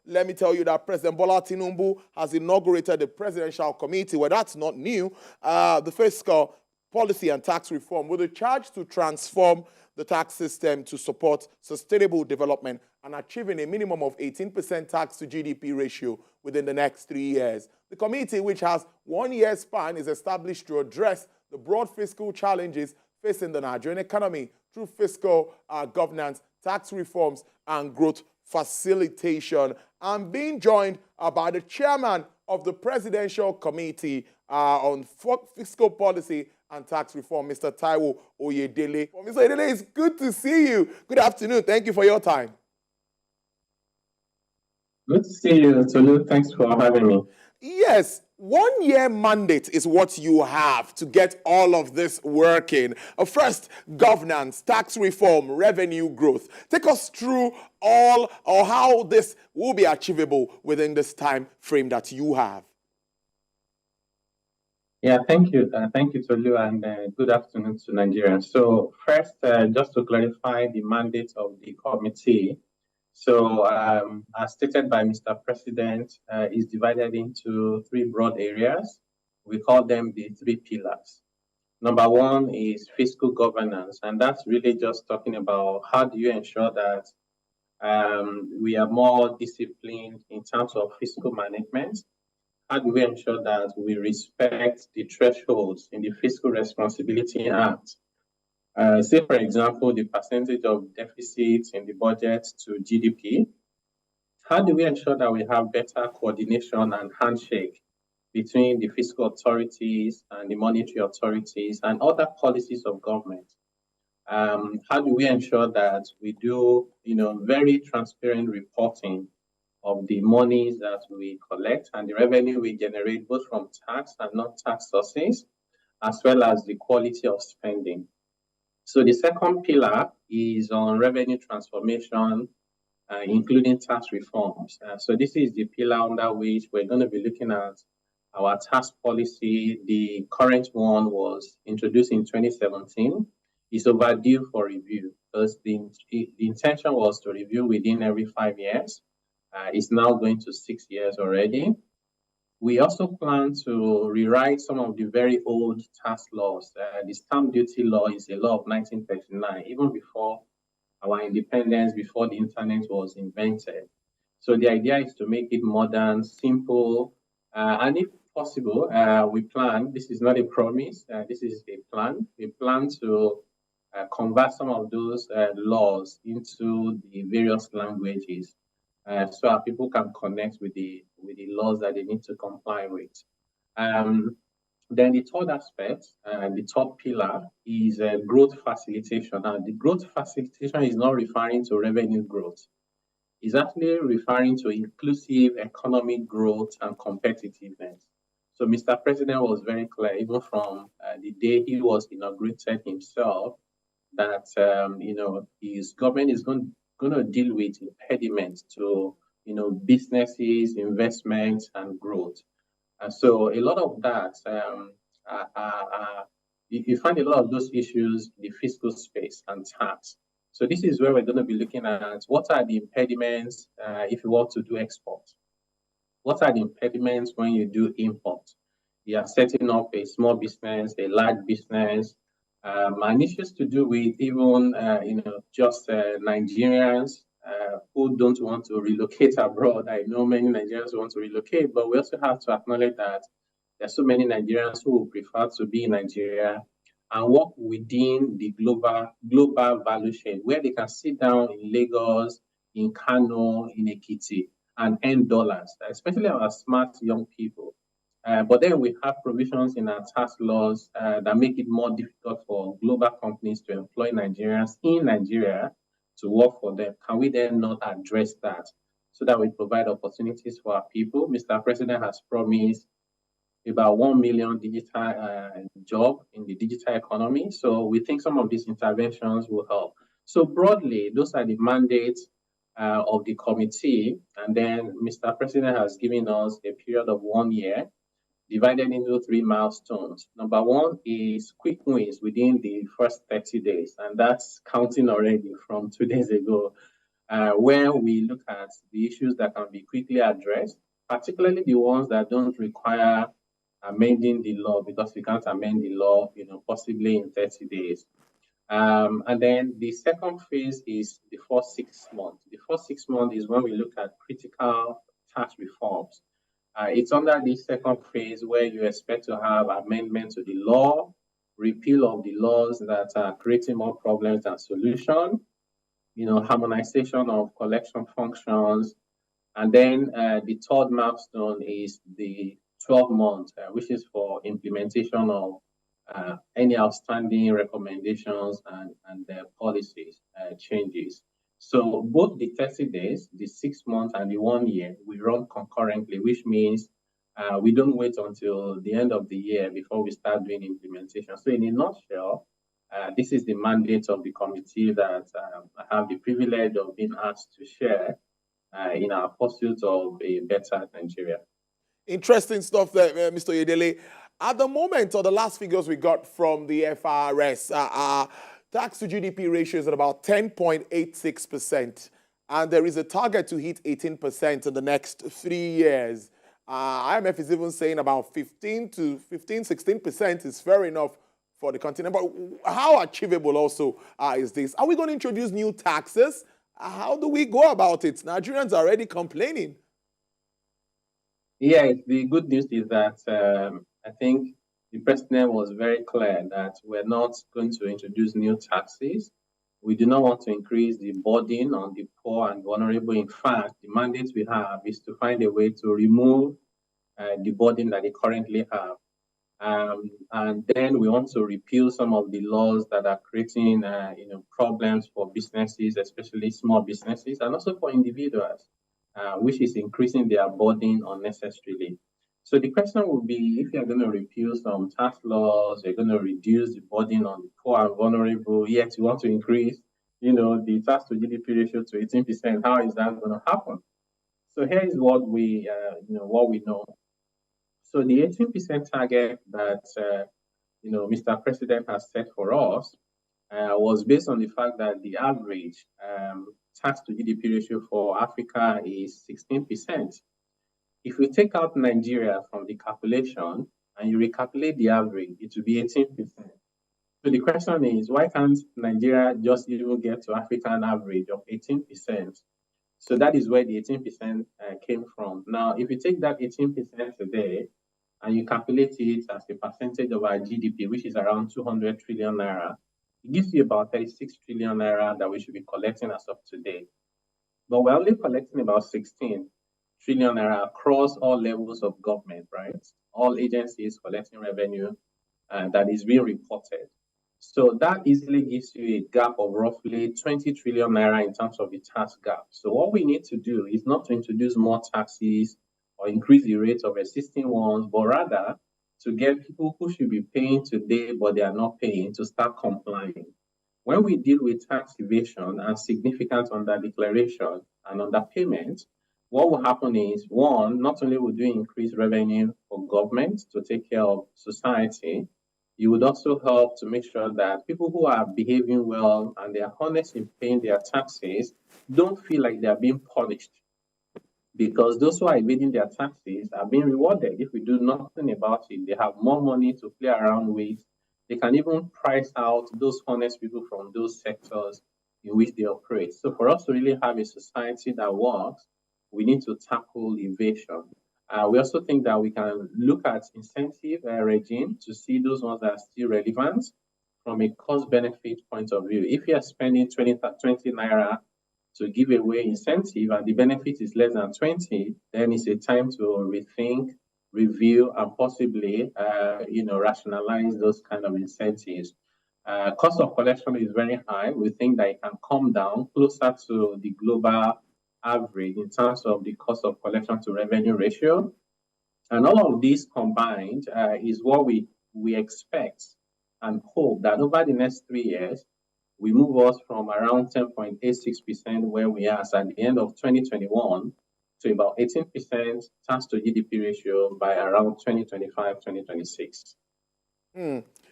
let me tell you that President Bola Tinubu has inaugurated the Presidential Committee. Well, that's not new. The fiscal policy and tax reform with a charge to transform the tax system to support sustainable development and achieving a minimum of 18% tax to GDP ratio within the next 3 years. The committee, which has 1 year span, is established to address the broad fiscal challenges facing the Nigerian economy through fiscal governance, tax reforms, and growth facilitation. I'm being joined by the chairman of the Presidential Committee on Fiscal Policy and Tax Reform, Mr. Taiwo Oyedele. Mr. Oyedele, it's good to see you. Good afternoon. Thank you for your time. Good to see you, Tolu. Thanks for having me. Yes, 1 year mandate is what you have to get all of this working. First, governance, tax reform, revenue growth. Take us through all or how this will be achievable within this time frame that you have. Yeah, thank you. Thank you, Tolu, and good afternoon to Nigerians. So first, just to clarify the mandate of the committee. So as stated by Mr. President, is divided into 3 broad areas. We call them the 3 pillars. Number 1 is fiscal governance, and that's really just talking about how do you ensure that we are more disciplined in terms of fiscal management. How do we ensure that we respect the thresholds in the Fiscal Responsibility Act? Say, for example, the percentage of deficit in the budget to GDP. How do we ensure that we have better coordination and handshake between the fiscal authorities and the monetary authorities and other policies of government? How do we ensure that we do, very transparent reporting of the monies that we collect and the revenue we generate, both from tax and non-tax sources, as well as the quality of spending? So the second pillar is on revenue transformation, including tax reforms. So this is the pillar under which we're going to be looking at our tax policy. The current one was introduced in 2017. It's overdue for review because the intention was to review within every 5 years. It's now going to 6 years already. We also plan to rewrite some of the very old tax laws. The stamp duty law is a law of 1939, even before our independence, before the internet was invented. So the idea is to make it modern, simple, and if possible, we plan, this is not a promise, this is a plan. We plan to convert some of those laws into the various languages. So our people can connect with the laws that they need to comply with. Then the third aspect, the third pillar, is growth facilitation. Now, the growth facilitation is not referring to revenue growth. It's actually referring to inclusive economic growth and competitiveness. So Mr. President was very clear, even from the day he was inaugurated himself, that his government is going to deal with impediments to businesses, investments, and growth. And so a lot of that, you find a lot of those issues in the fiscal space and tax. So this is where we're going to be looking at what are the impediments if you want to do export. What are the impediments when you do import? You are setting up a small business, a large business, and issues to do with even, just Nigerians who don't want to relocate abroad. I know many Nigerians want to relocate, but we also have to acknowledge that there are so many Nigerians who would prefer to be in Nigeria and work within the global value chain, where they can sit down in Lagos, in Kano, in Ekiti, and earn dollars, especially our smart young people. But then we have provisions in our tax laws that make it more difficult for global companies to employ Nigerians in Nigeria to work for them. Can we then not address that so that we provide opportunities for our people? Mr. President has promised about 1 million digital jobs in the digital economy. So we think some of these interventions will help. So broadly, those are the mandates of the committee. And then Mr. President has given us a period of 1 year divided into 3 milestones. Number 1 is quick wins within the first 30 days, and that's counting already from 2 days ago. where we look at the issues that can be quickly addressed, particularly the ones that don't require amending the law, because we can't amend the law, possibly in 30 days. And then the second phase is the first 6 months. The first 6 months is when we look at critical tax reforms. It's under this second phase where you expect to have amendments to the law, repeal of the laws that are creating more problems than solutions, harmonization of collection functions. And then the third milestone is the 12 months, which is for implementation of any outstanding recommendations and policies changes. So both the 30 days, the 6 months, and the 1 year, we run concurrently, which means we don't wait until the end of the year before we start doing implementation. So in a nutshell, this is the mandate of the committee that I have the privilege of being asked to share in our pursuit of a better Nigeria. Interesting stuff there, Mr. Yedele. At the moment, or the last figures we got from the FRS, tax to GDP ratio is at about 10.86%, and there is a target to hit 18% in the next 3 years. IMF is even saying about 16% is fair enough for the continent. But how achievable also is this? Are we going to introduce new taxes? How do we go about it? Nigerians are already complaining. Yeah, the good news is that I think the president was very clear that we're not going to introduce new taxes. We do not want to increase the burden on the poor and vulnerable. In fact, the mandate we have is to find a way to remove the burden that they currently have. And then we want to repeal some of the laws that are creating problems for businesses, especially small businesses, and also for individuals, which is increasing their burden unnecessarily. So the question would be, if you're going to repeal some tax laws, you're going to reduce the burden on the poor and vulnerable, yet you want to increase, the tax to GDP ratio to 18%, how is that going to happen? So here is what we know. So the 18% target that Mr. President has set for us was based on the fact that the average tax to GDP ratio for Africa is 16%. If we take out Nigeria from the calculation and you recalculate the average, it will be 18%. So the question is, why can't Nigeria just even get to African average of 18%? So that is where the 18% came from. Now, if you take that 18% today and you calculate it as a percentage of our GDP, which is around 200 trillion naira, it gives you about 36 trillion naira that we should be collecting as of today. But we're only collecting about 16 trillion naira across all levels of government, right? All agencies collecting revenue that is being reported. So that easily gives you a gap of roughly 20 trillion naira in terms of the tax gap. So what we need to do is not to introduce more taxes or increase the rates of existing ones, but rather to get people who should be paying today but they are not paying to start complying. When we deal with tax evasion and significant underdeclaration and underpayment, what will happen is, one, not only would we increase revenue for government to take care of society, you would also help to make sure that people who are behaving well and they are honest in paying their taxes don't feel like they are being punished. Because those who are evading their taxes are being rewarded. If we do nothing about it, they have more money to play around with. They can even price out those honest people from those sectors in which they operate. So for us to really have a society that works, we need to tackle evasion. We also think that we can look at incentive regime to see those ones that are still relevant from a cost-benefit point of view. If you are spending 20 naira to give away incentive and the benefit is less than 20, then it's a time to rethink, review, and possibly, rationalize those kind of incentives. Cost of collection is very high. We think that it can come down closer to the global average in terms of the cost of collection to revenue ratio. And all of these combined is what we expect and hope that over the next 3 years, we move us from around 10.86% where we are at the end of 2021 to about 18% tax to GDP ratio by around 2025, 2026.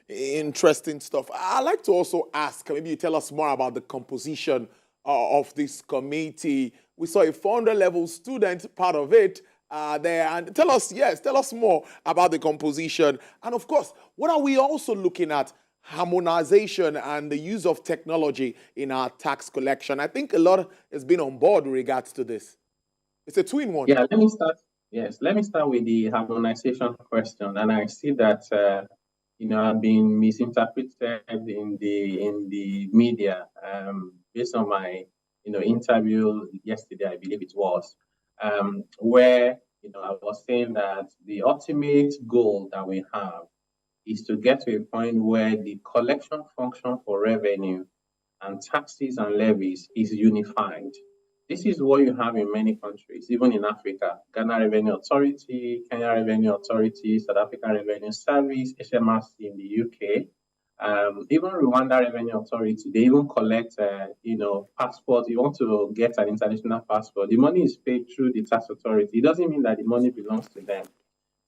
Interesting stuff. I'd like to also ask, maybe you tell us more about the composition of this committee. We saw a 400-level student part of it there. And tell us more about the composition. And of course, what are we also looking at? Harmonization and the use of technology in our tax collection. I think a lot has been on board with regards to this. It's a twin one. Yeah, let me start. Yes, let me start with the harmonization question. And I see that I've been misinterpreted in the media based on my interview yesterday, I believe it was, where I was saying that the ultimate goal that we have is to get to a point where the collection function for revenue and taxes and levies is unified. This is what you have in many countries, even in Africa. Ghana Revenue Authority, Kenya Revenue Authority, South Africa Revenue Service, HMRC in the UK, even Rwanda Revenue Authority, they even collect, passport. You want to get an international passport. The money is paid through the tax authority. It doesn't mean that the money belongs to them.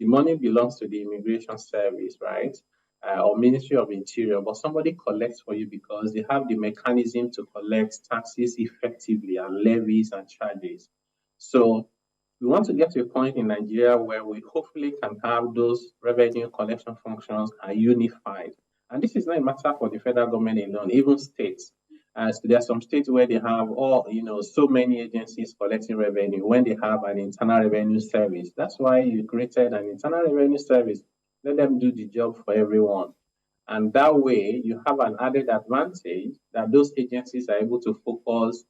The money belongs to the immigration service, right? Or Ministry of Interior, but somebody collects for you because they have the mechanism to collect taxes effectively and levies and charges. So we want to get to a point in Nigeria where we hopefully can have those revenue collection functions are unified. And this is not a matter for the federal government alone, even states. So there are some states where they have so many agencies collecting revenue when they have an internal revenue service. That's why you created an internal revenue service. Let them do the job for everyone. And that way you have an added advantage that those agencies are able to focus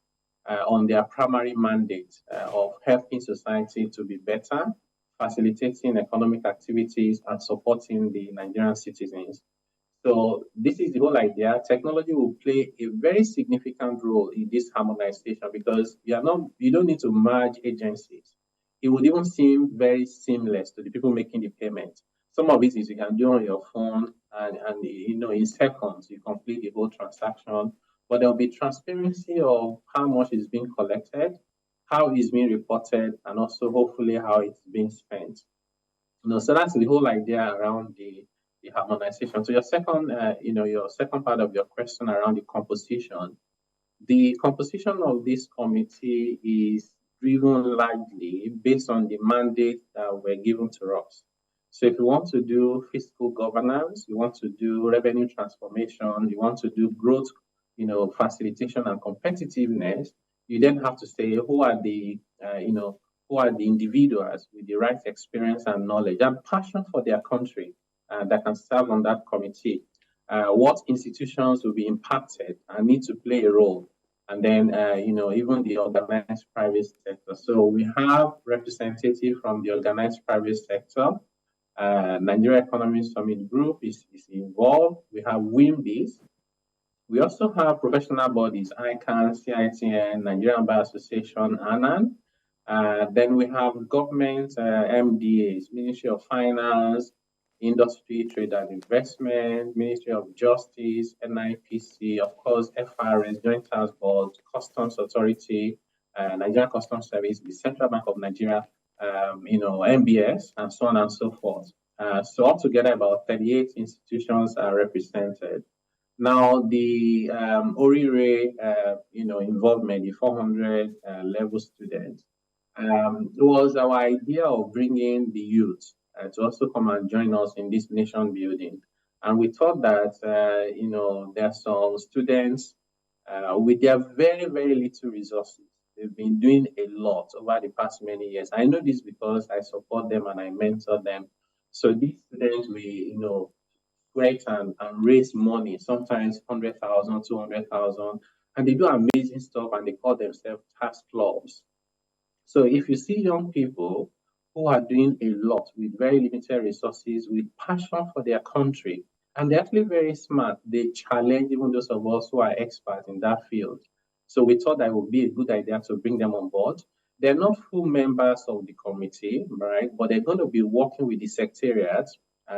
on their primary mandate of helping society to be better, facilitating economic activities, and supporting the Nigerian citizens. So this is the whole idea. Technology will play a very significant role in this harmonization because you don't need to merge agencies. It would even seem very seamless to the people making the payment. Some of it is you can do on your phone and in seconds you complete the whole transaction. But there will be transparency of how much is being collected, how it's being reported, and also hopefully how it's being spent. So that's the whole idea around the harmonization. So your second part of your question around the composition. The composition of this committee is driven largely based on the mandate that were given to us. So if you want to do fiscal governance, you want to do revenue transformation, you want to do growth, facilitation and competitiveness, you then have to say who are the individuals with the right experience and knowledge and passion for their country that can serve on that committee. What institutions will be impacted and need to play a role, and then even the organized private sector. So we have representatives from the organized private sector. Nigeria Economic Summit Group is involved. We have WIMBIS. We also have professional bodies, ICANN, CITN, Nigerian Bar Association, ANAN. Then we have government MDAs, Ministry of Finance, Industry, Trade and Investment, Ministry of Justice, NIPC, of course, FRS, Joint Task Board, Customs Authority, Nigerian Customs Service, the Central Bank of Nigeria, MBS, and so on and so forth. So altogether, about 38 institutions are represented. Now, the ORIRE, involvement, the 400 level students, was our idea of bringing the youth to also come and join us in this nation building. And we thought that, there are some students with their very, very little resources. They've been doing a lot over the past many years. I know this because I support them and I mentor them. So these students, sweat and raise money, sometimes 100,000, 200,000, and they do amazing stuff and they call themselves tax clubs. So if you see young people who are doing a lot with very limited resources, with passion for their country, and they're actually very smart, they challenge even those of us who are experts in that field. So we thought that it would be a good idea to bring them on board. They're not full members of the committee, right? But they're going to be working with the secretariat,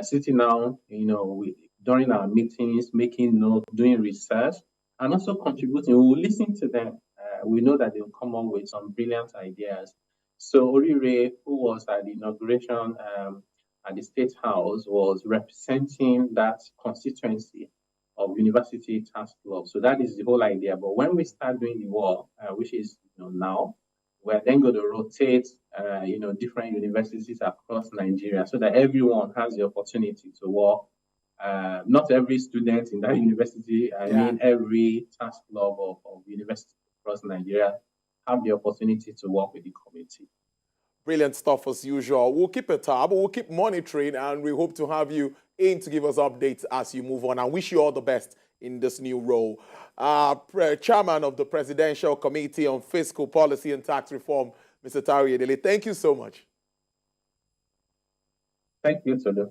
sitting down, during our meetings, making notes, doing research, and also contributing. We will listen to them. We know that they'll come up with some brilliant ideas. So Orire, who was at the inauguration at the State House, was representing that constituency of university task club. So that is the whole idea. But when we start doing the work, which is now, we're then going to rotate different universities across Nigeria so that everyone has the opportunity to work. Not every student in that university, I mean every task club of universities across Nigeria have the opportunity to work with the committee. Brilliant stuff as usual. We'll keep a tab, we'll keep monitoring, and we hope to have you in to give us updates as you move on. I wish you all the best in this new role. Chairman of the Presidential Committee on Fiscal Policy and Tax Reform, Mr. Tari Edele, thank you so much. Thank you, Tolu.